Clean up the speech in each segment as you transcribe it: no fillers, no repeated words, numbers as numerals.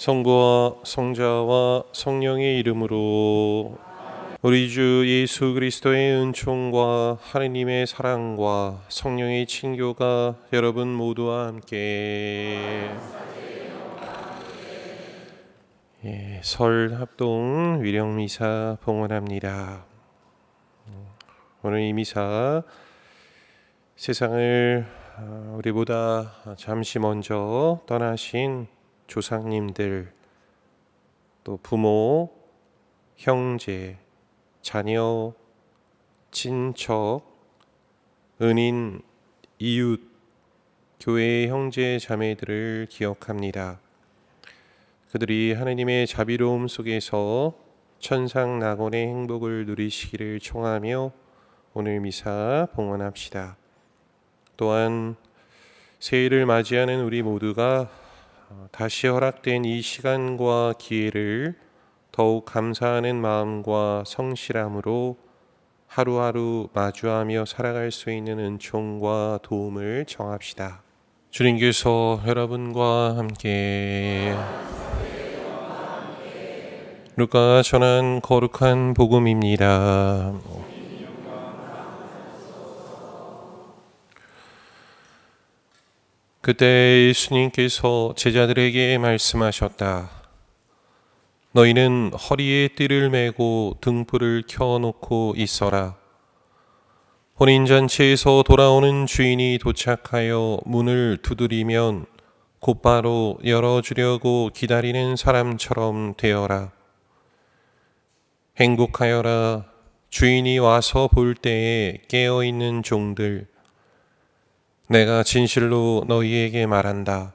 성부와 성자와 성령의 이름으로 우리 주 예수 그리스도의 은총과 하느님의 사랑과 성령의 친교가 여러분 모두와 함께 설 합동 위령미사 봉헌합니다. 오늘 이 미사 세상을 우리보다 잠시 먼저 떠나신 조상님들, 또 부모, 형제, 자녀, 친척, 은인, 이웃, 교회의 형제 자매들을 기억합니다. 그들이 하나님의 자비로움 속에서 천상낙원의 행복을 누리시기를 청하며 오늘 미사 봉헌합시다. 또한 새해를 맞이하는 우리 모두가 다시 허락된 이 시간과 기회를 더욱 감사하는 마음과 성실함으로 하루하루 마주하며 살아갈 수 있는 은총과 도움을 청합시다. 주님께서 여러분과 함께 루카가 전한 거룩한 복음입니다. 그때 예수님께서 제자들에게 말씀하셨다. 너희는 허리에 띠를 메고 등불을 켜놓고 있어라. 혼인잔치에서 돌아오는 주인이 도착하여 문을 두드리면 곧바로 열어주려고 기다리는 사람처럼 되어라. 행복하여라. 주인이 와서 볼 때에 깨어있는 종들. 내가 진실로 너희에게 말한다.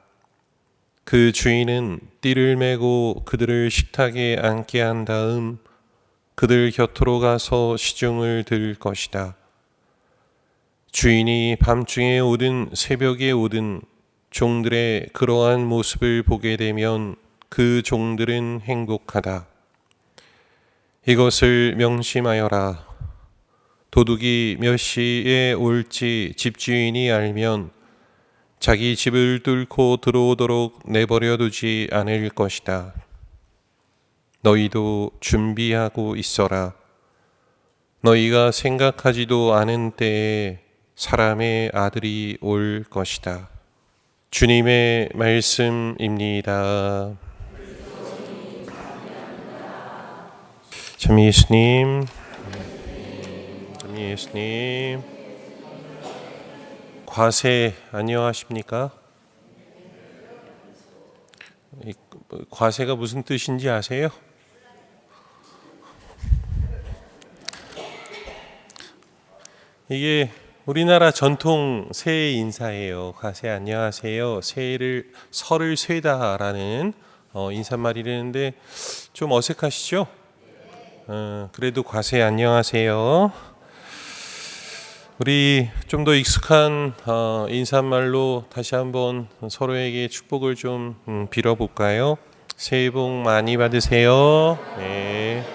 그 주인은 띠를 메고 그들을 식탁에 앉게 한 다음 그들 곁으로 가서 시중을 들 것이다. 주인이 밤중에 오든 새벽에 오든 종들의 그러한 모습을 보게 되면 그 종들은 행복하다. 이것을 명심하여라. 도둑이 몇 시에 올지 집주인이 알면 자기 집을 뚫고 들어오도록 내버려 두지 않을 것이다. 너희도 준비하고 있어라. 너희가 생각하지도 않은 때에 사람의 아들이 올 것이다. 주님의 말씀입니다. 참 예수님, 예수님, 과세 안녕하십니까? 과세가 무슨 뜻인지 아세요? 이게 우리나라 전통 새해 인사예요. 과세 안녕하세요. 설을 쇠다라는 인사말이라는데 좀 어색하시죠? 그래도 과세 안녕하세요. 우리 좀 더 익숙한 인사말로 다시 한번 서로에게 축복을 좀 빌어볼까요? 새해 복 많이 받으세요. 네.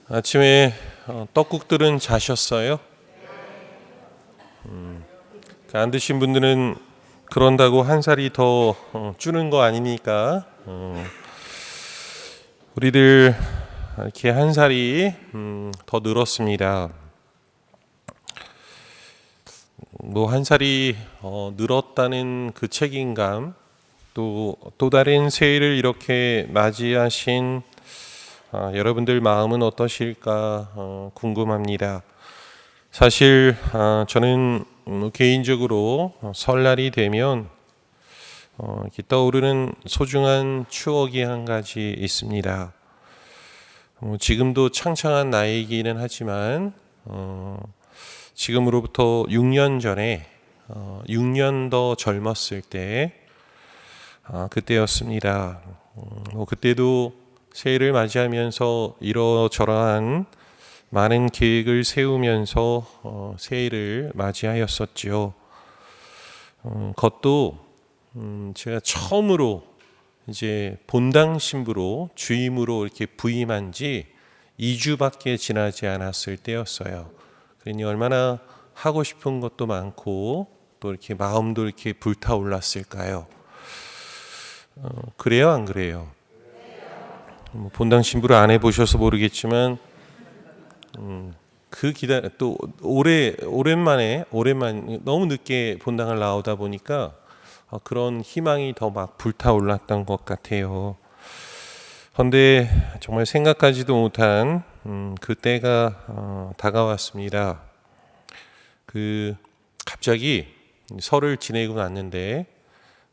아침에 떡국들은 자셨어요? 안 드신 분들은 그런다고 한 살이 더 주는 거 아니니까 우리들 이렇게 한 살이 더 늘었습니다. 뭐 한 살이 늘었다는 그 책임감, 또 다른 새해를 이렇게 맞이하신 여러분들 마음은 어떠실까 궁금합니다. 사실 저는 개인적으로 설날이 되면 이렇게 떠오르는 소중한 추억이 한 가지 있습니다. 지금도 창창한 나이이기는 하지만 지금으로부터 6년 전에 6년 더 젊었을 때 그때였습니다. 그때도 새해를 맞이하면서 이러저러한 많은 계획을 세우면서 새해를 맞이하였었지요. 그것도 제가 처음으로 이제 본당 신부로 주임으로 이렇게 부임한 지 2주밖에 지나지 않았을 때였어요. 그러니 얼마나 하고 싶은 것도 많고 또 이렇게 마음도 이렇게 불타올랐을까요? 그래요, 안 그래요? 본당 신부를 안 해보셔서 모르겠지만 그 기다 또 오랜만에 너무 늦게 본당을 나오다 보니까 그런 희망이 더 막 불타올랐던 것 같아요. 그런데 정말 생각하지도 못한 그 때가 다가왔습니다. 갑자기 설을 지내고 났는데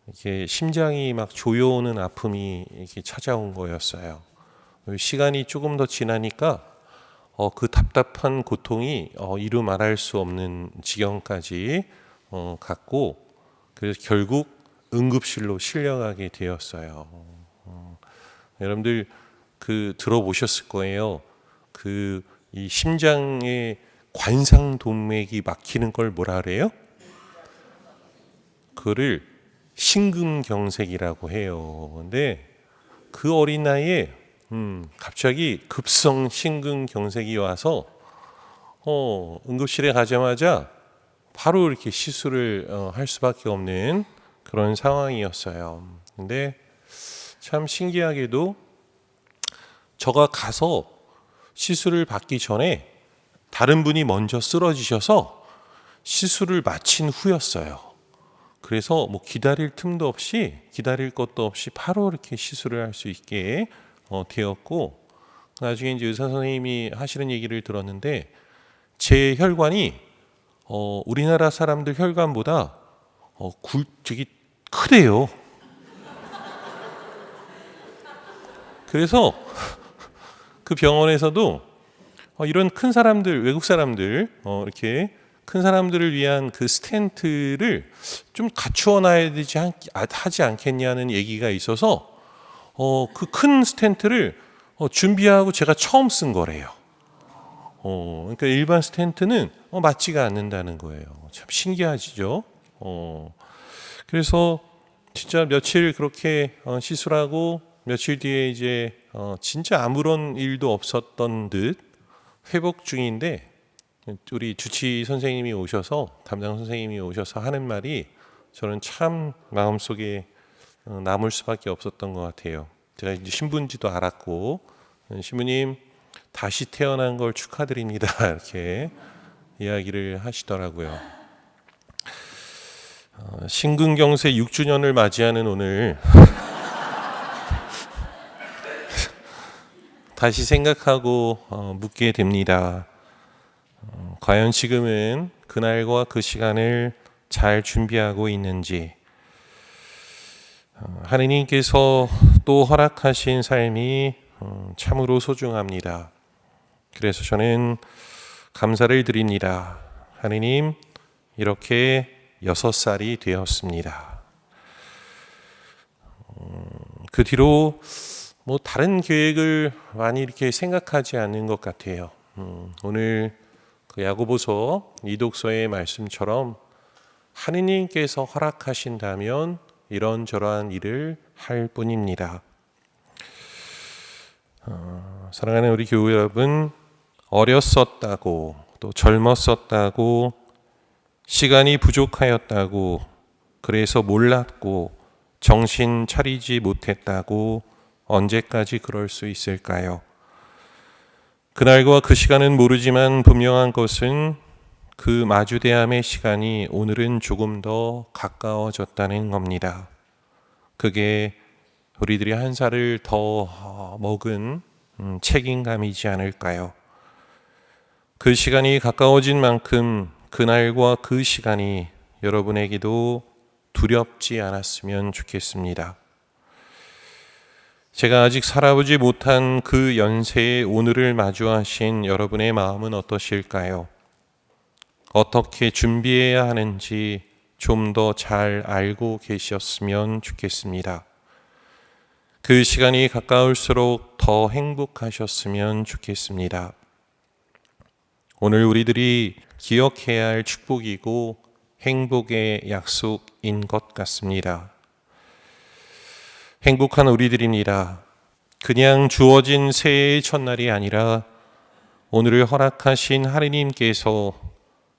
이렇게 심장이 막 조여오는 아픔이 이렇게 찾아온 거였어요. 시간이 조금 더 지나니까 그 답답한 고통이 이루 말할 수 없는 지경까지 갔고, 그래서 결국 응급실로 실려가게 되었어요. 여러분들 들어보셨을 거예요. 이 심장의 관상동맥이 막히는 걸 뭐라 그래요? 그거를 심근경색이라고 해요. 근데 그 어린 나이에 갑자기 급성 심근경색이 와서 응급실에 가자마자 바로 이렇게 시술을 할 수밖에 없는 그런 상황이었어요. 근데 참 신기하게도 저가 가서 시술을 받기 전에 다른 분이 먼저 쓰러지셔서 시술을 마친 후였어요. 그래서 뭐 기다릴 것도 없이 바로 이렇게 시술을 할 수 있게 되었고, 나중에 이제 의사 선생님이 하시는 얘기를 들었는데 제 혈관이 우리나라 사람들 혈관보다 되게 크대요. 그래서 그 병원에서도 이런 큰 사람들, 외국 사람들 이렇게 큰 사람들을 위한 그 스텐트를 좀 갖추어 놔야 하지 않겠냐는 얘기가 있어서 그 큰 스텐트를 준비하고 제가 처음 쓴 거래요. 그러니까 일반 스텐트는 맞지가 않는다는 거예요. 참 신기하시죠? 그래서 진짜 며칠 그렇게 시술하고 며칠 뒤에 이제 진짜 아무런 일도 없었던 듯 회복 중인데, 우리 주치 선생님이 오셔서, 담당 선생님이 오셔서 하는 말이 저는 참 마음속에 남을 수밖에 없었던 것 같아요. 제가 이제 신부인지도 알았고, 신부님 다시 태어난 걸 축하드립니다 이렇게 이야기를 하시더라고요. 심근경색 6주년을 맞이하는 오늘 다시 생각하고 묻게 됩니다. 과연 지금은 그날과 그 시간을 잘 준비하고 있는지, 하느님께서 또 허락하신 삶이 참으로 소중합니다. 그래서 저는 감사를 드립니다. 하느님, 이렇게 6살이 되었습니다. 그 뒤로 뭐 다른 계획을 많이 이렇게 생각하지 않는 것 같아요. 오늘 그 야고보서 이독서의 말씀처럼 하느님께서 허락하신다면 이런저러한 일을 할 뿐입니다. 사랑하는 우리 교회 여러분, 어렸었다고, 또 젊었었다고, 시간이 부족하였다고, 그래서 몰랐고 정신 차리지 못했다고 언제까지 그럴 수 있을까요? 그날과 그 시간은 모르지만 분명한 것은 그 마주대함의 시간이 오늘은 조금 더 가까워졌다는 겁니다. 그게 우리들이 한 살을 더 먹은 책임감이지 않을까요? 그 시간이 가까워진 만큼 그날과 그 시간이 여러분에게도 두렵지 않았으면 좋겠습니다. 제가 아직 살아보지 못한 그 연세의 오늘을 마주하신 여러분의 마음은 어떠실까요? 어떻게 준비해야 하는지 좀 더 잘 알고 계셨으면 좋겠습니다. 그 시간이 가까울수록 더 행복하셨으면 좋겠습니다. 오늘 우리들이 기억해야 할 축복이고 행복의 약속인 것 같습니다. 행복한 우리들입니다. 그냥 주어진 새해의 첫날이 아니라 오늘을 허락하신 하느님께서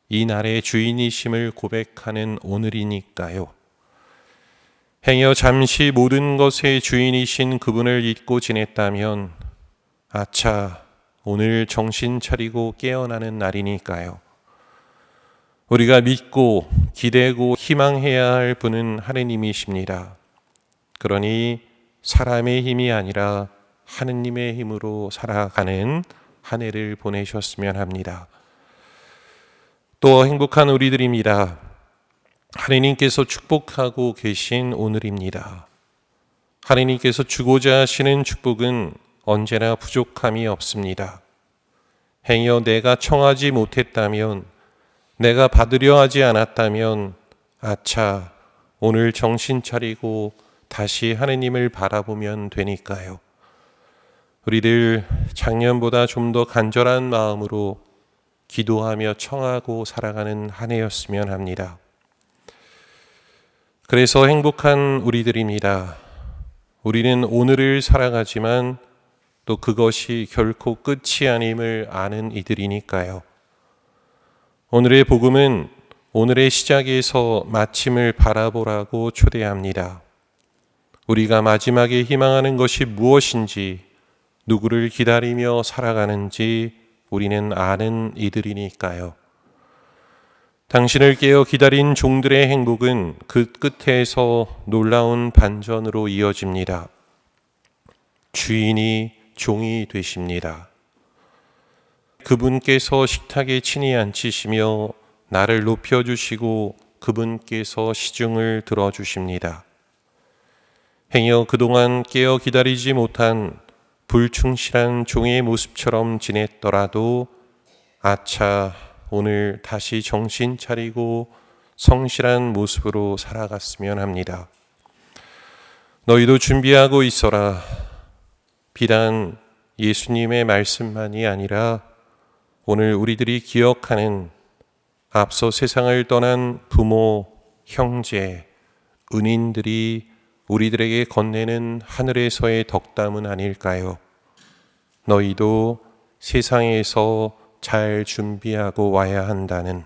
이 날의 주인이심을 고백하는 오늘이니까요. 행여 잠시 모든 것의 주인이신 그분을 잊고 지냈다면 아차, 오늘 정신 차리고 깨어나는 날이니까요. 우리가 믿고 기대고 희망해야 할 분은 하느님이십니다. 그러니 사람의 힘이 아니라 하느님의 힘으로 살아가는 한 해를 보내셨으면 합니다. 또 행복한 우리들입니다. 하느님께서 축복하고 계신 오늘입니다. 하느님께서 주고자 하시는 축복은 언제나 부족함이 없습니다. 행여 내가 청하지 못했다면, 내가 받으려 하지 않았다면 아차, 오늘 정신 차리고 다시 하느님을 바라보면 되니까요. 우리들 작년보다 좀 더 간절한 마음으로 기도하며 청하고 살아가는 한 해였으면 합니다. 그래서 행복한 우리들입니다. 우리는 오늘을 살아가지만 또 그것이 결코 끝이 아님을 아는 이들이니까요. 오늘의 복음은 오늘의 시작에서 마침을 바라보라고 초대합니다. 우리가 마지막에 희망하는 것이 무엇인지, 누구를 기다리며 살아가는지 우리는 아는 이들이니까요. 당신을 깨어 기다린 종들의 행복은 그 끝에서 놀라운 반전으로 이어집니다. 주인이 종이 되십니다. 그분께서 식탁에 친히 앉히시며 나를 높여주시고 그분께서 시중을 들어주십니다. 행여 그동안 깨어 기다리지 못한 불충실한 종의 모습처럼 지냈더라도 아차, 오늘 다시 정신 차리고 성실한 모습으로 살아갔으면 합니다. 너희도 준비하고 있어라. 비단 예수님의 말씀만이 아니라 오늘 우리들이 기억하는 앞서 세상을 떠난 부모, 형제, 은인들이 우리들에게 건네는 하늘에서의 덕담은 아닐까요? 너희도 세상에서 잘 준비하고 와야 한다는,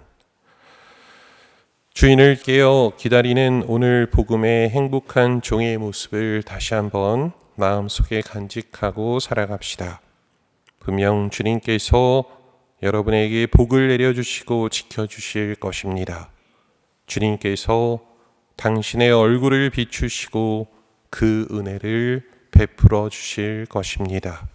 주인을 깨어 기다리는 오늘 복음의 행복한 종의 모습을 다시 한번 마음속에 간직하고 살아갑시다. 분명 주님께서 여러분에게 복을 내려주시고 지켜주실 것입니다. 주님께서 당신의 얼굴을 비추시고 그 은혜를 베풀어 주실 것입니다.